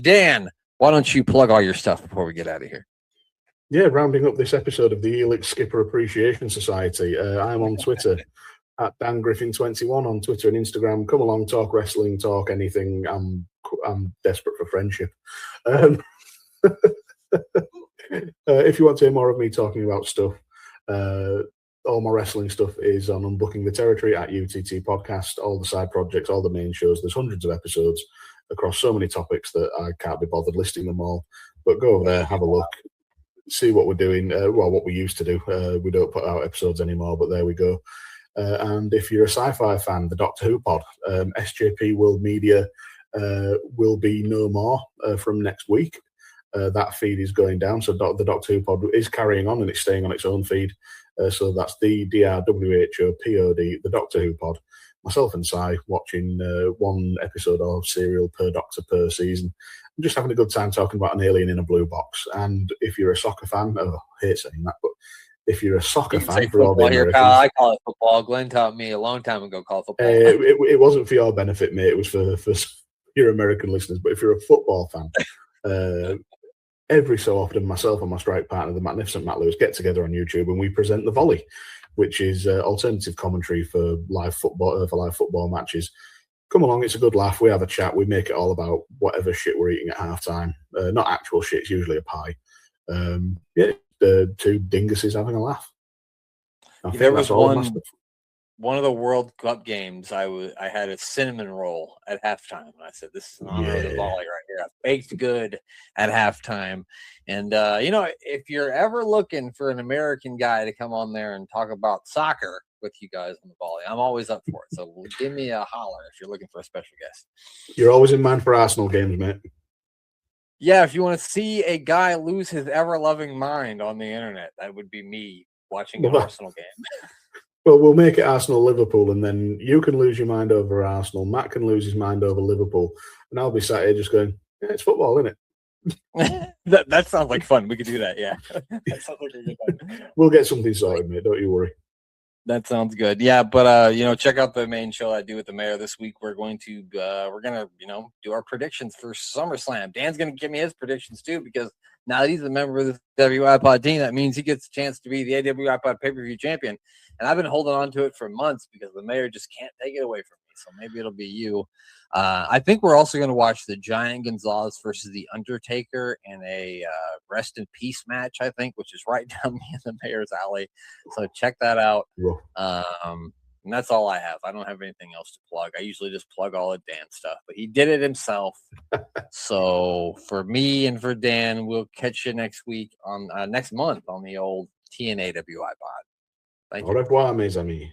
Dan, why don't you plug all your stuff before we get out of here? Yeah, rounding up this episode of the Elix Skipper Appreciation Society. I'm on Twitter at Dan Griffin21 on Twitter and Instagram. Come along, talk wrestling, talk anything. I'm desperate for friendship. If you want to hear more of me talking about stuff, all my wrestling stuff is on Unbooking the Territory at UTT Podcast, all the side projects, all the main shows. There's hundreds of episodes across so many topics that I can't be bothered listing them all. But go over there, have a look, see what we're doing, what we used to do. We don't put out episodes anymore, but there we go. And if you're a sci-fi fan, the Doctor Who pod, SJP World Media will be no more from next week. That feed is going down, so the Doctor Who pod is carrying on and it's staying on its own feed. So that's the DRWHOPOD, the Doctor Who pod. Myself and Si watching 1 episode or serial per Doctor per season. I'm just having a good time talking about an alien in a blue box. And if you're a soccer fan, I hate saying that, but if you're a soccer fan for all the Americans, I call it football. Glenn taught me a long time ago call it football. It wasn't for your benefit, mate. It was for your American listeners. But if you're a football fan, every so often, myself and my strike partner, the magnificent Matt Lewis, get together on YouTube and we present The Volley, which is alternative commentary for live football matches. Come along, it's a good laugh. We have a chat. We make it all about whatever shit we're eating at halftime. Not actual shit; it's usually a pie. Yeah, 2 dinguses having a laugh. There was one of the World Cup games. I had a cinnamon roll at halftime, and I said, "This is an honor of the volley right here." I baked good at halftime, and if you're ever looking for an American guy to come on there and talk about soccer with you guys on the volley, I'm always up for it. So give me a holler if you're looking for a special guest. You're always in mind for Arsenal games, mate. Yeah, if you want to see a guy lose his ever-loving mind on the internet, that would be me watching an Arsenal game. Well, we'll make it Arsenal-Liverpool, and then you can lose your mind over Arsenal. Matt can lose his mind over Liverpool, and I'll be sat here just going, yeah, it's football, isn't it? that sounds like fun. We could do that, yeah. That sounds like a good time. We'll get something sorted, mate. Don't you worry. That sounds good. Yeah, but check out the main show I do with the mayor this week. We're gonna do our predictions for SummerSlam. Dan's gonna give me his predictions too, because now that he's a member of the TNAwipod team, that means he gets a chance to be the TNAwipod pay-per-view champion. And I've been holding on to it for months because the mayor just can't take it away from me. So maybe it'll be you. I think we're also going to watch the Giant Gonzalez versus the Undertaker in a rest in peace match, I think, which is right down me in the mayor's alley. So check that out. And that's all I have. I don't have anything else to plug. I usually just plug all of Dan's stuff, but he did it himself. So for me and for Dan, we'll catch you next month on the old TNAwipod. Thank you. Au revoir, mes amis.